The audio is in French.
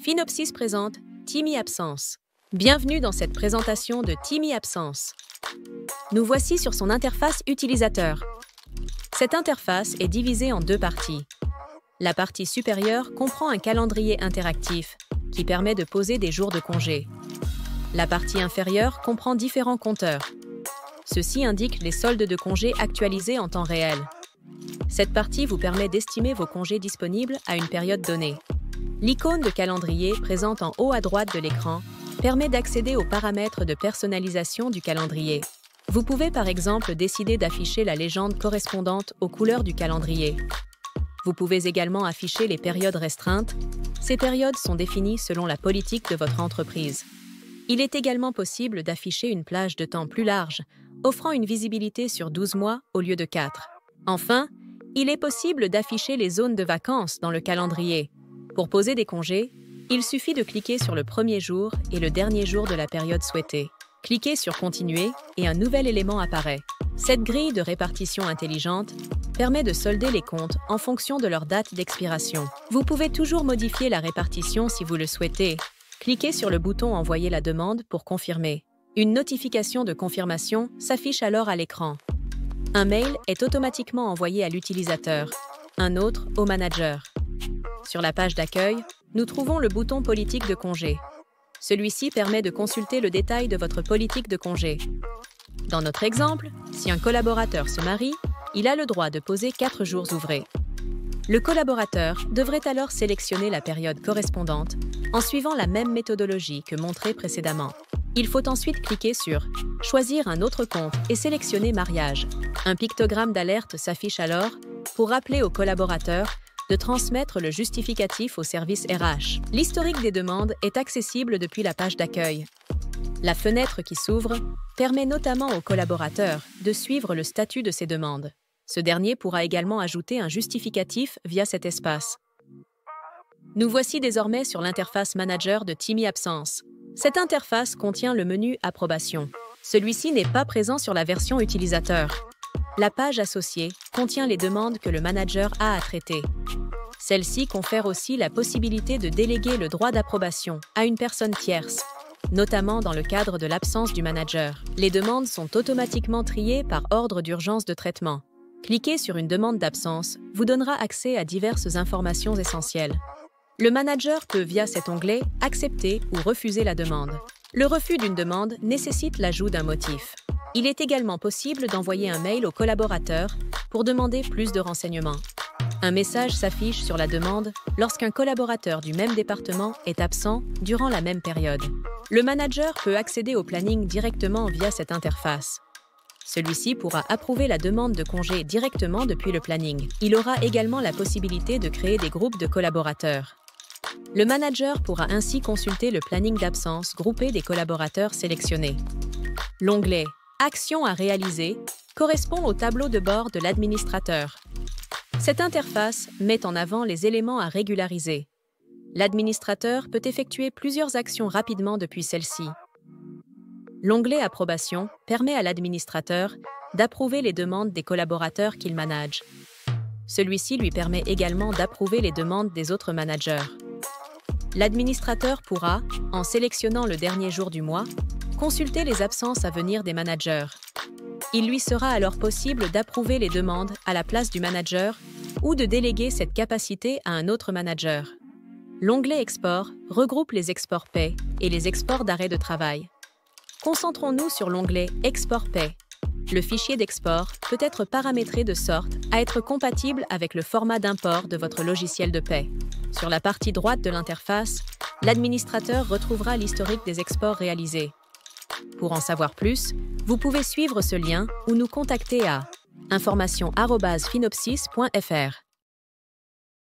Finopsis présente Timmy Absence. Bienvenue dans cette présentation de Timmy Absence. Nous voici sur son interface utilisateur. Cette interface est divisée en deux parties. La partie supérieure comprend un calendrier interactif qui permet de poser des jours de congé. La partie inférieure comprend différents compteurs. Ceux-ci indiquent les soldes de congés actualisés en temps réel. Cette partie vous permet d'estimer vos congés disponibles à une période donnée. L'icône de calendrier présente en haut à droite de l'écran permet d'accéder aux paramètres de personnalisation du calendrier. Vous pouvez par exemple décider d'afficher la légende correspondante aux couleurs du calendrier. Vous pouvez également afficher les périodes restreintes. Ces périodes sont définies selon la politique de votre entreprise. Il est également possible d'afficher une plage de temps plus large, offrant une visibilité sur 12 mois au lieu de 4. Enfin, il est possible d'afficher les zones de vacances dans le calendrier. Pour poser des congés, il suffit de cliquer sur le premier jour et le dernier jour de la période souhaitée. Cliquez sur « Continuer » et un nouvel élément apparaît. Cette grille de répartition intelligente permet de solder les comptes en fonction de leur date d'expiration. Vous pouvez toujours modifier la répartition si vous le souhaitez. Cliquez sur le bouton « Envoyer la demande » pour confirmer. Une notification de confirmation s'affiche alors à l'écran. Un mail est automatiquement envoyé à l'utilisateur, un autre au manager. Sur la page d'accueil, nous trouvons le bouton « Politique de congé ». Celui-ci permet de consulter le détail de votre politique de congé. Dans notre exemple, si un collaborateur se marie, il a le droit de poser 4 jours ouvrés. Le collaborateur devrait alors sélectionner la période correspondante en suivant la même méthodologie que montrée précédemment. Il faut ensuite cliquer sur « Choisir un autre compte » et sélectionner « Mariage ». Un pictogramme d'alerte s'affiche alors pour rappeler au collaborateur de transmettre le justificatif au service RH. L'historique des demandes est accessible depuis la page d'accueil. La fenêtre qui s'ouvre permet notamment au collaborateur de suivre le statut de ses demandes. Ce dernier pourra également ajouter un justificatif via cet espace. Nous voici désormais sur l'interface Manager de Timmy Absence. Cette interface contient le menu Approbation. Celui-ci n'est pas présent sur la version utilisateur. La page associée contient les demandes que le manager a à traiter. Celle-ci confère aussi la possibilité de déléguer le droit d'approbation à une personne tierce, notamment dans le cadre de l'absence du manager. Les demandes sont automatiquement triées par ordre d'urgence de traitement. Cliquer sur une demande d'absence vous donnera accès à diverses informations essentielles. Le manager peut, via cet onglet, accepter ou refuser la demande. Le refus d'une demande nécessite l'ajout d'un motif. Il est également possible d'envoyer un mail au collaborateur pour demander plus de renseignements. Un message s'affiche sur la demande lorsqu'un collaborateur du même département est absent durant la même période. Le manager peut accéder au planning directement via cette interface. Celui-ci pourra approuver la demande de congé directement depuis le planning. Il aura également la possibilité de créer des groupes de collaborateurs. Le manager pourra ainsi consulter le planning d'absence groupé des collaborateurs sélectionnés. L'onglet « Actions à réaliser » correspond au tableau de bord de l'administrateur. Cette interface met en avant les éléments à régulariser. L'administrateur peut effectuer plusieurs actions rapidement depuis celle-ci. L'onglet « Approbation » permet à l'administrateur d'approuver les demandes des collaborateurs qu'il manage. Celui-ci lui permet également d'approuver les demandes des autres managers. L'administrateur pourra, en sélectionnant le dernier jour du mois, consulter les absences à venir des managers. Il lui sera alors possible d'approuver les demandes à la place du manager ou de déléguer cette capacité à un autre manager. L'onglet Export regroupe les exports paie et les exports d'arrêt de travail. Concentrons-nous sur l'onglet Export paie. Le fichier d'export peut être paramétré de sorte à être compatible avec le format d'import de votre logiciel de paie. Sur la partie droite de l'interface, l'administrateur retrouvera l'historique des exports réalisés. Pour en savoir plus, vous pouvez suivre ce lien ou nous contacter à information@finopsis.fr.